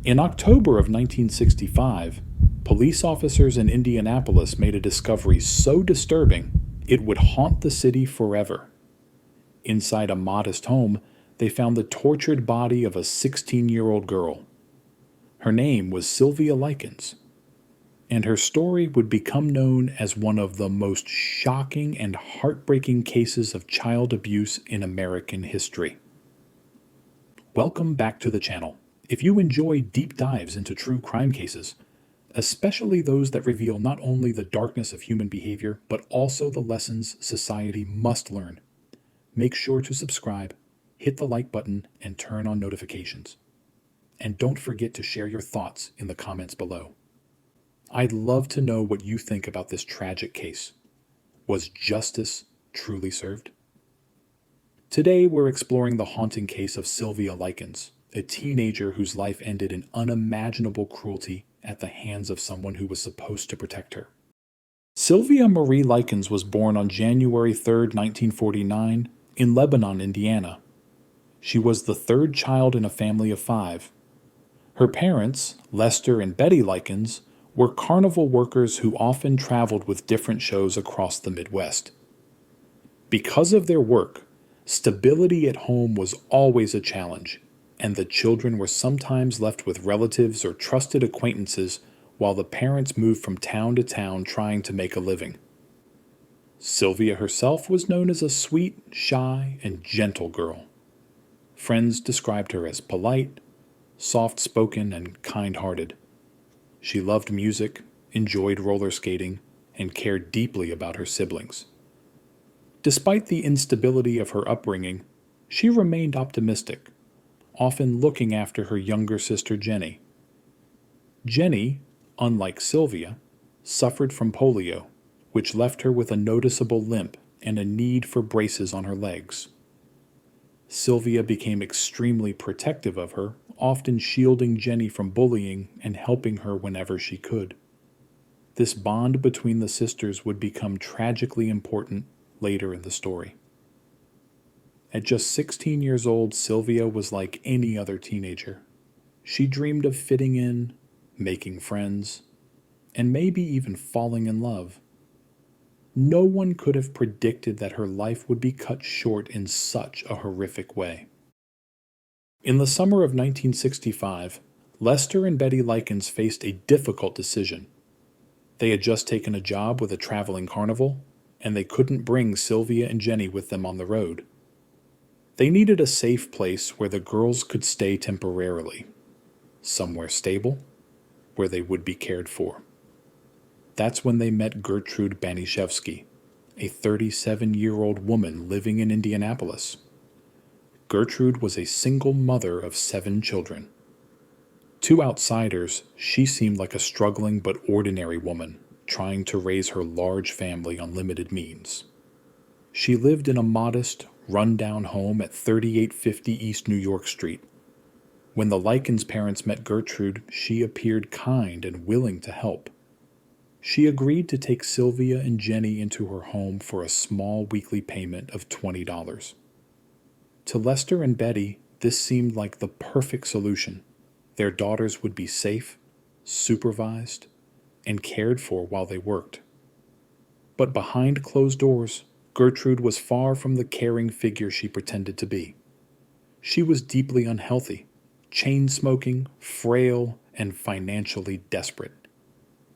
In October of 1965, police officers in Indianapolis made a discovery so disturbing it would haunt the city forever. Inside a modest home, they found the tortured body of a 16-year-old girl. Her name was Sylvia Likens, and her story would become known as one of the most shocking and heartbreaking cases of child abuse in American history. Welcome back to the channel. If you enjoy deep dives into true crime cases, especially those that reveal not only the darkness of human behavior, but also the lessons society must learn, make sure to subscribe, hit the like button, and turn on notifications. And don't forget to share your thoughts in the comments below. I'd love to know what you think about this tragic case. Was justice truly served? Today we're exploring the haunting case of Sylvia Likens, a teenager whose life ended in unimaginable cruelty at the hands of someone who was supposed to protect her. Sylvia Marie Likens was born on January 3, 1949, in Lebanon, Indiana. She was the third child in a family of 5. Her parents, Lester and Betty Likens, were carnival workers who often traveled with different shows across the Midwest. Because of their work, stability at home was always a challenge, and the children were sometimes left with relatives or trusted acquaintances while the parents moved from town to town trying to make a living. Sylvia herself was known as a sweet, shy, and gentle girl. Friends described her as polite, soft-spoken, and kind-hearted. She loved music, enjoyed roller skating, and cared deeply about her siblings. Despite the instability of her upbringing, she remained optimistic, often looking after her younger sister Jenny. Jenny, unlike Sylvia, suffered from polio, which left her with a noticeable limp and a need for braces on her legs. Sylvia became extremely protective of her, often shielding Jenny from bullying and helping her whenever she could. This bond between the sisters would become tragically important later in the story. At just 16 years old, Sylvia was like any other teenager. She dreamed of fitting in, making friends, and maybe even falling in love. No one could have predicted that her life would be cut short in such a horrific way. In the summer of 1965, Lester and Betty Likens faced a difficult decision. They had just taken a job with a traveling carnival, and they couldn't bring Sylvia and Jenny with them on the road. They needed a safe place where the girls could stay temporarily, somewhere stable, where they would be cared for. That's when they met Gertrude Banishevsky, a 37-year-old woman living in Indianapolis. Gertrude was a single mother of 7 children. To outsiders, she seemed like a struggling but ordinary woman trying to raise her large family on limited means. She lived in a modest, run-down home at 3850 East New York Street. When the Likens parents met Gertrude, she appeared kind and willing to help. She agreed to take Sylvia and Jenny into her home for a small weekly payment of $20. To Lester and Betty, this seemed like the perfect solution. Their daughters would be safe, supervised, and cared for while they worked. But behind closed doors, Gertrude was far from the caring figure she pretended to be. She was deeply unhealthy, chain-smoking, frail, and financially desperate.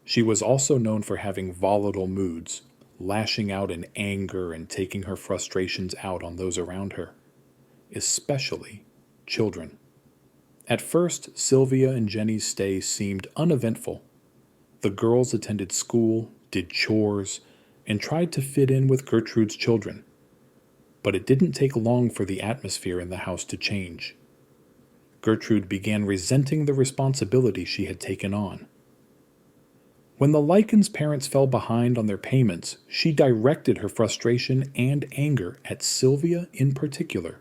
She was also known for having volatile moods, lashing out in anger and taking her frustrations out on those around her, especially children. At first, Sylvia and Jenny's stay seemed uneventful. The girls attended school, did chores, and tried to fit in with Gertrude's children. But it didn't take long for the atmosphere in the house to change. Gertrude began resenting the responsibility she had taken on. When the Likens parents fell behind on their payments, she directed her frustration and anger at Sylvia in particular.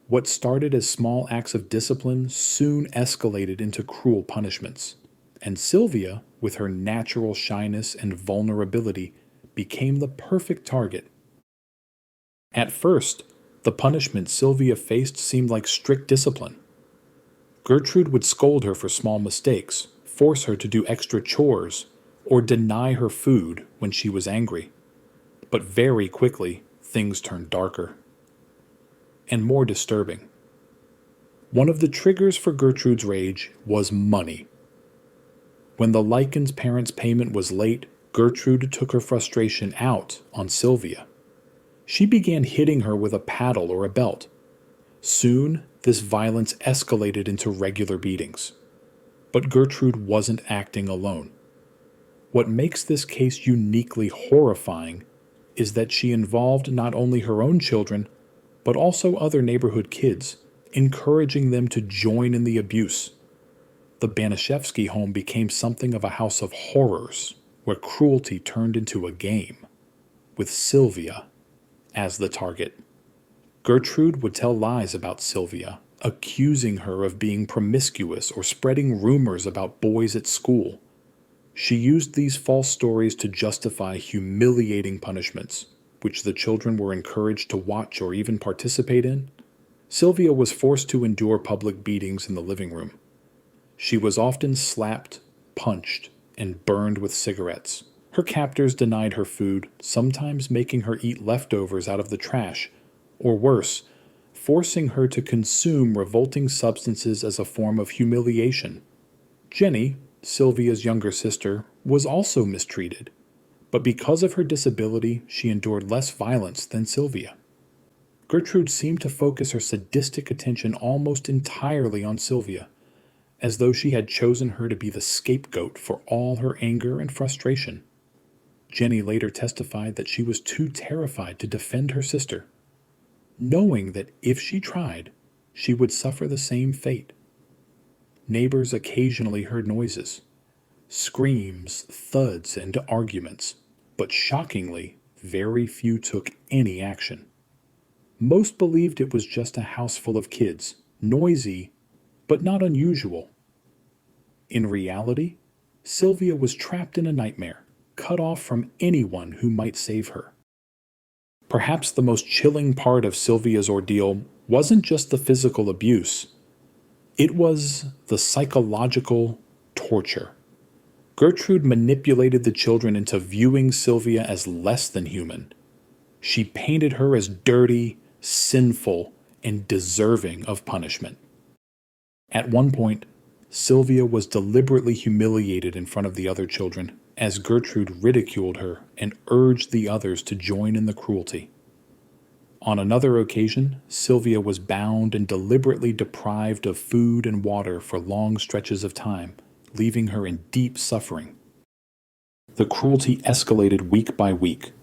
What started as small acts of discipline soon escalated into cruel punishments, and Sylvia, with her natural shyness and vulnerability, became the perfect target. At first, the punishment Sylvia faced seemed like strict discipline. Gertrude would scold her for small mistakes, force her to do extra chores, or deny her food when she was angry. But very quickly, things turned darker and more disturbing. One of the triggers for Gertrude's rage was money. When the Likens parents' payment was late, Gertrude took her frustration out on Sylvia. She began hitting her with a paddle or a belt. Soon, this violence escalated into regular beatings. But Gertrude wasn't acting alone. What makes this case uniquely horrifying is that she involved not only her own children, but also other neighborhood kids, encouraging them to join in the abuse. The Banishevsky home became something of a house of horrors, where cruelty turned into a game, with Sylvia as the target. Gertrude would tell lies about Sylvia, accusing her of being promiscuous or spreading rumors about boys at school. She used these false stories to justify humiliating punishments, which the children were encouraged to watch or even participate in. Sylvia was forced to endure public beatings in the living room. She was often slapped, punched, and burned with cigarettes. Her captors denied her food, sometimes making her eat leftovers out of the trash, or worse, forcing her to consume revolting substances as a form of humiliation. Jenny, Sylvia's younger sister, was also mistreated, but because of her disability, she endured less violence than Sylvia. Gertrude seemed to focus her sadistic attention almost entirely on Sylvia, as though she had chosen her to be the scapegoat for all her anger and frustration. Jenny later testified that she was too terrified to defend her sister, knowing that if she tried, she would suffer the same fate. Neighbors occasionally heard noises, screams, thuds, and arguments, but shockingly, very few took any action. Most believed it was just a house full of kids, noisy, but not unusual. In reality, Sylvia was trapped in a nightmare, cut off from anyone who might save her. Perhaps the most chilling part of Sylvia's ordeal wasn't just the physical abuse. It was the psychological torture. Gertrude manipulated the children into viewing Sylvia as less than human. She painted her as dirty, sinful, and deserving of punishment. At one point, Sylvia was deliberately humiliated in front of the other children, as Gertrude ridiculed her and urged the others to join in the cruelty. On another occasion, Sylvia was bound and deliberately deprived of food and water for long stretches of time, leaving her in deep suffering. The cruelty escalated week by week.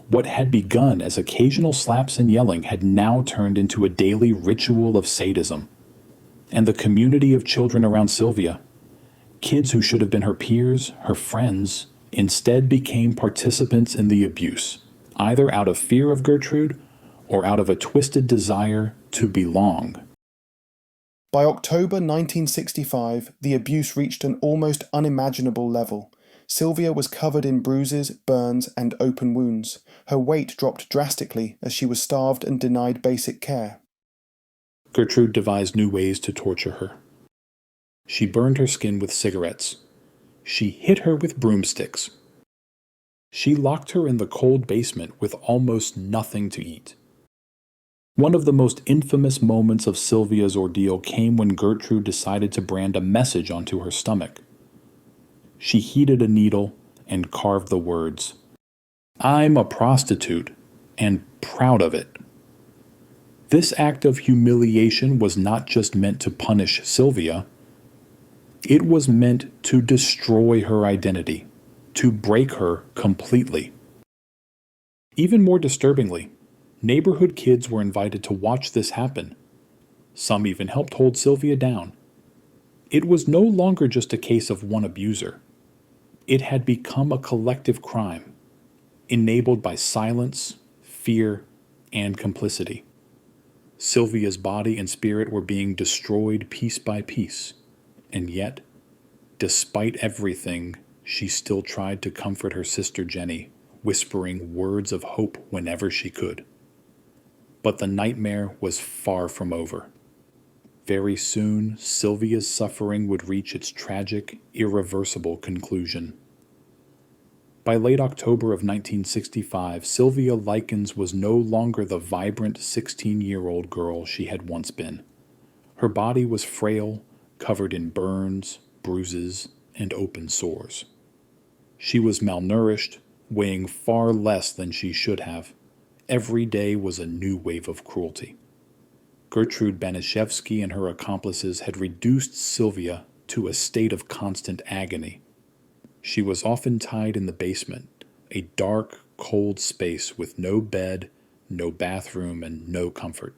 What had begun as occasional slaps and yelling had now turned into a daily ritual of sadism. And the community of children around Sylvia, kids who should have been her peers, her friends, instead became participants in the abuse, either out of fear of Gertrude or out of a twisted desire to belong. By October 1965, the abuse reached an almost unimaginable level. Sylvia was covered in bruises, burns, and open wounds. Her weight dropped drastically as she was starved and denied basic care. Gertrude devised new ways to torture her. She burned her skin with cigarettes. She hit her with broomsticks. She locked her in the cold basement with almost nothing to eat. One of the most infamous moments of Sylvia's ordeal came when Gertrude decided to brand a message onto her stomach. She heated a needle and carved the words, "I'm a prostitute and proud of it." This act of humiliation was not just meant to punish Sylvia. It was meant to destroy her identity, to break her completely. Even more disturbingly, neighborhood kids were invited to watch this happen. Some even helped hold Sylvia down. It was no longer just a case of one abuser. It had become a collective crime, enabled by silence, fear, and complicity. Sylvia's body and spirit were being destroyed piece by piece, and yet, despite everything, she still tried to comfort her sister Jenny, whispering words of hope whenever she could. But the nightmare was far from over. Very soon, Sylvia's suffering would reach its tragic, irreversible conclusion. By late October of 1965, Sylvia Likens was no longer the vibrant 16-year-old girl she had once been. Her body was frail, covered in burns, bruises, and open sores. She was malnourished, weighing far less than she should have. Every day was a new wave of cruelty. Gertrude Banishevsky and her accomplices had reduced Sylvia to a state of constant agony. She was often tied in the basement, a dark, cold space with no bed, no bathroom, and no comfort.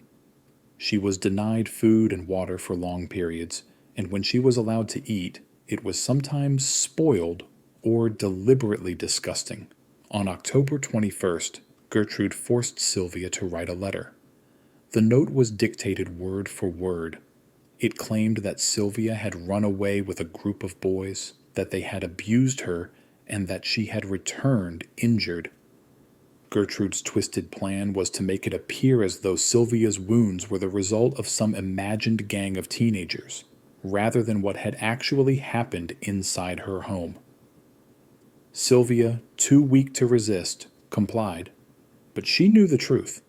She was denied food and water for long periods, and when she was allowed to eat, it was sometimes spoiled or deliberately disgusting. On October 21st, Gertrude forced Sylvia to write a letter. The note was dictated word for word. It claimed that Sylvia had run away with a group of boys, that they had abused her, and that she had returned injured. Gertrude's twisted plan was to make it appear as though Sylvia's wounds were the result of some imagined gang of teenagers, rather than what had actually happened inside her home. Sylvia, too weak to resist, complied, but she knew the truth.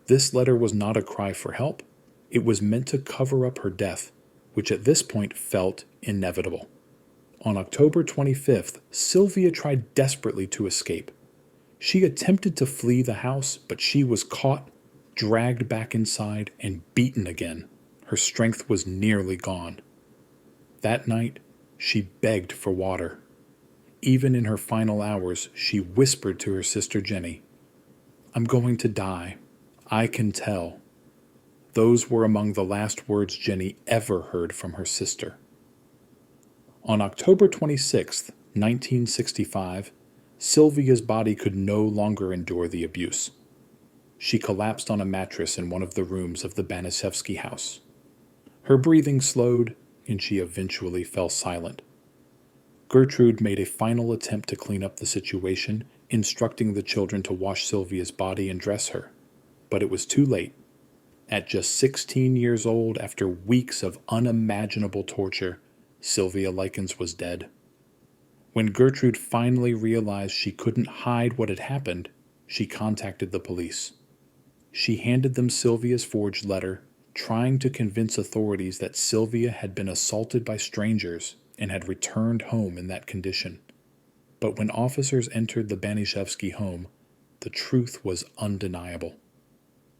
This letter was not a cry for help. It was meant to cover up her death, which at this point felt inevitable. On October 25th, Sylvia tried desperately to escape. She attempted to flee the house, but she was caught, dragged back inside, and beaten again. Her strength was nearly gone. That night, she begged for water. Even in her final hours, she whispered to her sister Jenny, "I'm going to die. I can tell." Those were among the last words Jenny ever heard from her sister. On October 26, 1965, Sylvia's body could no longer endure the abuse. She collapsed on a mattress in one of the rooms of the Banishevsky house. Her breathing slowed, and she eventually fell silent. Gertrude made a final attempt to clean up the situation, instructing the children to wash Sylvia's body and dress her. But it was too late. At just 16 years old, after weeks of unimaginable torture, Sylvia Likens was dead. When Gertrude finally realized she couldn't hide what had happened, she contacted the police. She handed them Sylvia's forged letter, trying to convince authorities that Sylvia had been assaulted by strangers and had returned home in that condition. But when officers entered the Banishevsky home, the truth was undeniable.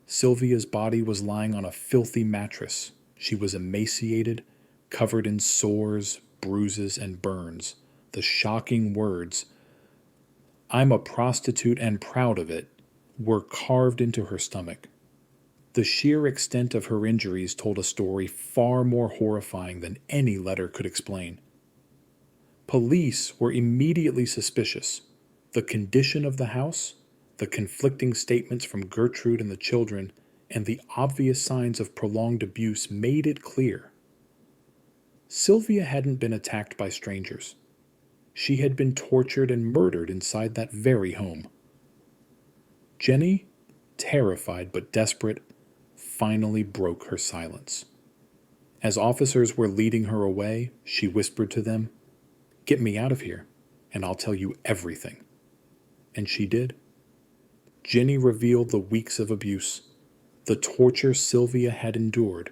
Sylvia's body was lying on a filthy mattress. She was emaciated, covered in sores, bruises, and burns. The shocking words, "I'm a prostitute and proud of it," were carved into her stomach. The sheer extent of her injuries told a story far more horrifying than any letter could explain. Police were immediately suspicious. The condition of the house, the conflicting statements from Gertrude and the children, and the obvious signs of prolonged abuse made it clear. Sylvia hadn't been attacked by strangers. She had been tortured and murdered inside that very home. Jenny, terrified but desperate, finally broke her silence. As officers were leading her away, she whispered to them, "Get me out of here, and I'll tell you everything." And she did. Jenny revealed the weeks of abuse, the torture Sylvia had endured,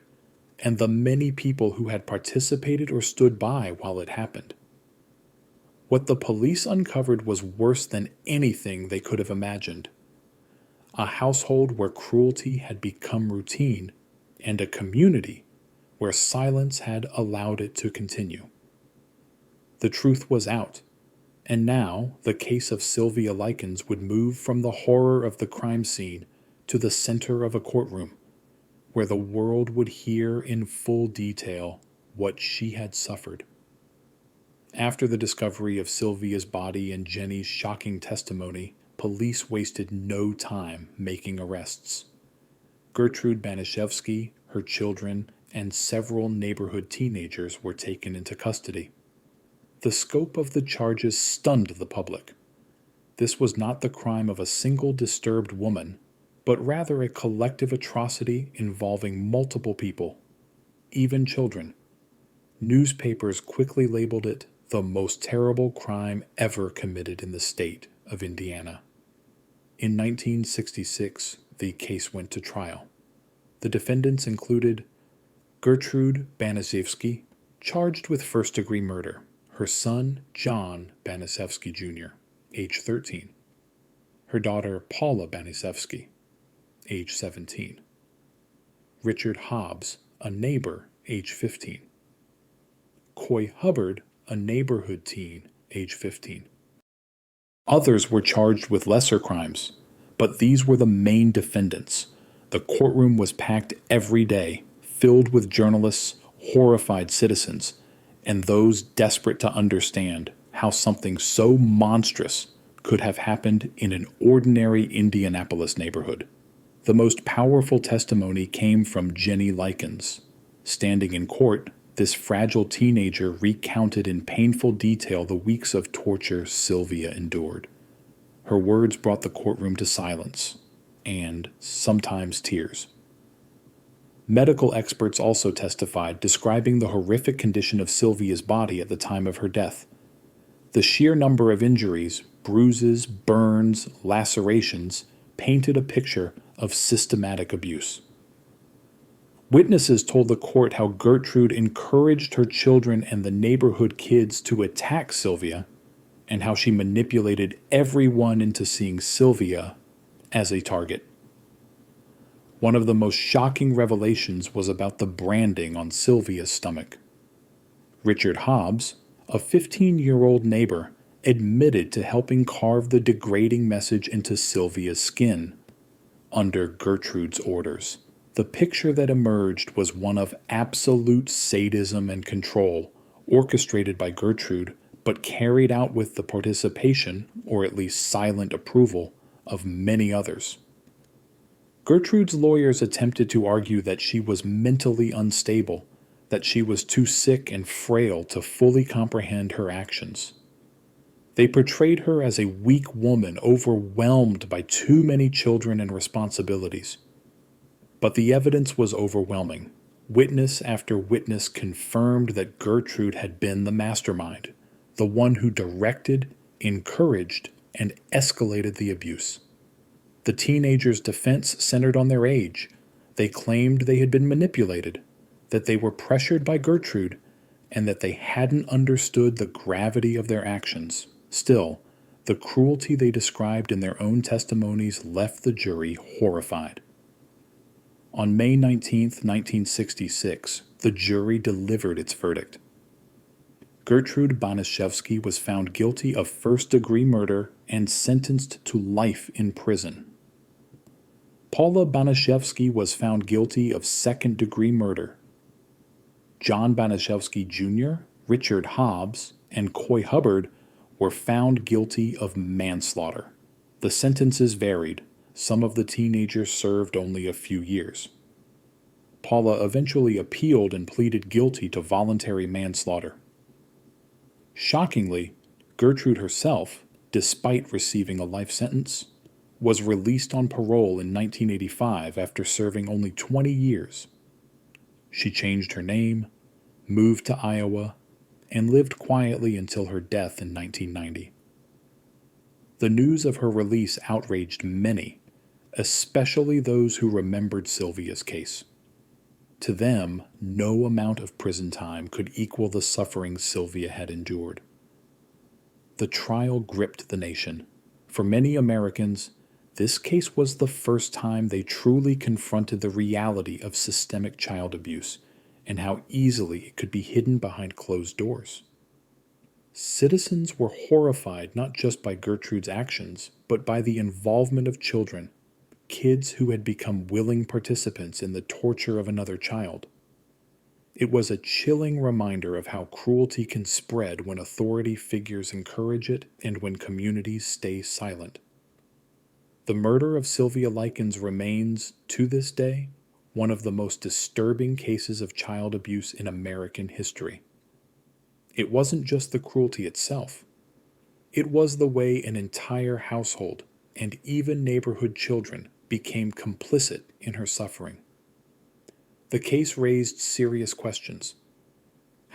and the many people who had participated or stood by while it happened. What the police uncovered was worse than anything they could have imagined. A household where cruelty had become routine, and a community where silence had allowed it to continue. The truth was out, and now the case of Sylvia Likens would move from the horror of the crime scene to the center of a courtroom, where the world would hear in full detail what she had suffered. After the discovery of Sylvia's body and Jenny's shocking testimony, police wasted no time making arrests. Gertrude Banishevsky, her children, and several neighborhood teenagers were taken into custody. The scope of the charges stunned the public. This was not the crime of a single disturbed woman, but rather a collective atrocity involving multiple people. even children. Newspapers quickly labeled it the most terrible crime ever committed in the state of Indiana. In 1966, the case went to trial. The defendants included Gertrude Banaszewski, charged with first-degree murder, her son John Banaszewski Jr., age 13, her daughter Paula Banaszewski, age 17, Richard Hobbs, a neighbor, age 15, Coy Hubbard, a neighborhood teen, age 15. Others were charged with lesser crimes, but these were the main defendants. The courtroom was packed every day, filled with journalists, horrified citizens, and those desperate to understand how something so monstrous could have happened in an ordinary Indianapolis neighborhood. The most powerful testimony came from Jenny Likens. Standing in court, this fragile teenager recounted in painful detail the weeks of torture Sylvia endured. Her words brought the courtroom to silence, and sometimes tears. Medical experts also testified, describing the horrific condition of Sylvia's body at the time of her death. The sheer number of injuries, bruises, burns, lacerations, painted a picture of systematic abuse. Witnesses told the court how Gertrude encouraged her children and the neighborhood kids to attack Sylvia, and how she manipulated everyone into seeing Sylvia as a target. One of the most shocking revelations was about the branding on Sylvia's stomach. Richard Hobbs, a 15-year-old neighbor, admitted to helping carve the degrading message into Sylvia's skin, under Gertrude's orders. The picture that emerged was one of absolute sadism and control, orchestrated by Gertrude, but carried out with the participation, or at least silent approval, of many others. Gertrude's lawyers attempted to argue that she was mentally unstable, that she was too sick and frail to fully comprehend her actions. They portrayed her as a weak woman overwhelmed by too many children and responsibilities. But the evidence was overwhelming. Witness after witness confirmed that Gertrude had been the mastermind, the one who directed, encouraged, and escalated the abuse. The teenagers' defense centered on their age. They claimed they had been manipulated, that they were pressured by Gertrude, and that they hadn't understood the gravity of their actions. Still, the cruelty they described in their own testimonies left the jury horrified. On May 19, 1966, the jury delivered its verdict. Gertrude Banaszewski was found guilty of first-degree murder and sentenced to life in prison. Paula Banaszewski was found guilty of second-degree murder. John Banaszewski Jr., Richard Hobbs, and Coy Hubbard were found guilty of manslaughter. The sentences varied. Some of the teenagers served only a few years. Paula eventually appealed and pleaded guilty to voluntary manslaughter. Shockingly, Gertrude herself, despite receiving a life sentence, was released on parole in 1985 after serving only 20 years. She changed her name, moved to Iowa, and lived quietly until her death in 1990. The news of her release outraged many, especially those who remembered Sylvia's case. To them, no amount of prison time could equal the suffering Sylvia had endured. The trial gripped the nation. For many Americans, this case was the first time they truly confronted the reality of systemic child abuse and how easily it could be hidden behind closed doors. Citizens were horrified not just by Gertrude's actions, but by the involvement of children, kids who had become willing participants in the torture of another child. It was a chilling reminder of how cruelty can spread when authority figures encourage it and when communities stay silent. The murder of Sylvia Likens remains, to this day, one of the most disturbing cases of child abuse in American history. It wasn't just the cruelty itself. It was the way an entire household, and even neighborhood children, became complicit in her suffering. The case raised serious questions.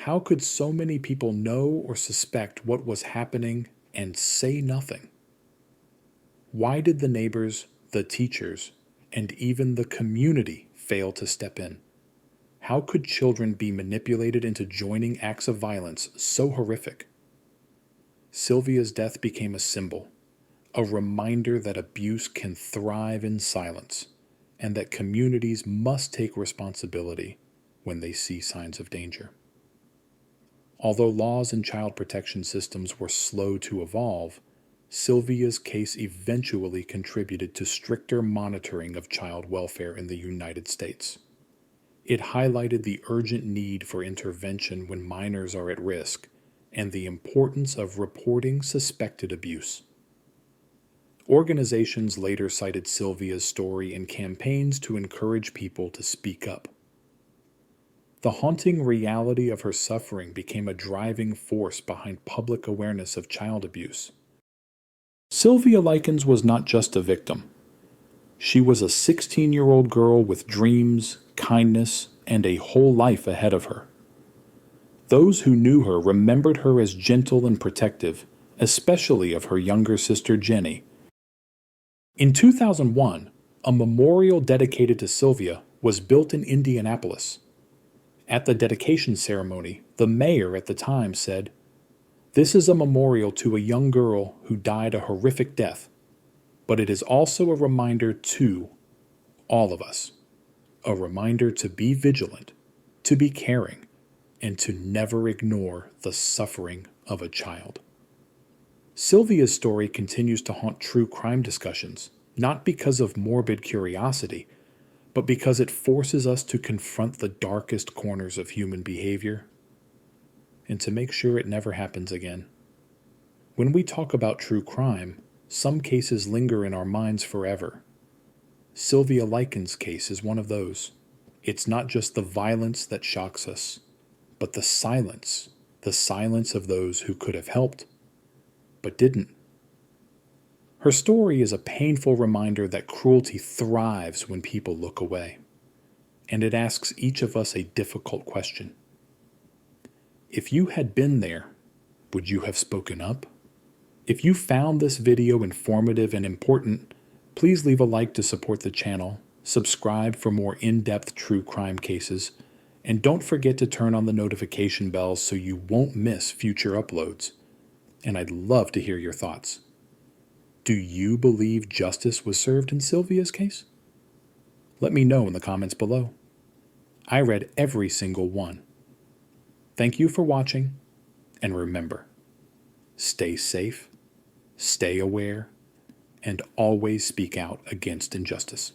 How could so many people know or suspect what was happening and say nothing? Why did the neighbors, the teachers, and even the community fail to step in? How could children be manipulated into joining acts of violence so horrific? Sylvia's death became a symbol, a reminder that abuse can thrive in silence, and that communities must take responsibility when they see signs of danger. Although laws and child protection systems were slow to evolve, Sylvia's case eventually contributed to stricter monitoring of child welfare in the United States. It highlighted the urgent need for intervention when minors are at risk and the importance of reporting suspected abuse. Organizations later cited Sylvia's story in campaigns to encourage people to speak up. The haunting reality of her suffering became a driving force behind public awareness of child abuse. Sylvia Likens was not just a victim. She was a 16-year-old girl with dreams, kindness, and a whole life ahead of her. Those who knew her remembered her as gentle and protective, especially of her younger sister Jenny. In 2001, a memorial dedicated to Sylvia was built in Indianapolis. At the dedication ceremony, the mayor at the time said, "This is a memorial to a young girl who died a horrific death, but it is also a reminder to all of us, a reminder to be vigilant, to be caring, and to never ignore the suffering of a child." Sylvia's story continues to haunt true crime discussions, not because of morbid curiosity, but because it forces us to confront the darkest corners of human behavior and to make sure it never happens again. When we talk about true crime, some cases linger in our minds forever. Sylvia Likens' case is one of those. It's not just the violence that shocks us, but the silence of those who could have helped, but didn't. Her story is a painful reminder that cruelty thrives when people look away, and it asks each of us a difficult question. If you had been there, would you have spoken up? If you found this video informative and important, please leave a like to support the channel, subscribe for more in-depth true crime cases, and don't forget to turn on the notification bell so you won't miss future uploads. And I'd love to hear your thoughts. Do you believe justice was served in Sylvia's case? Let me know in the comments below. I read every single one. Thank you for watching, and remember, stay safe, stay aware, and always speak out against injustice.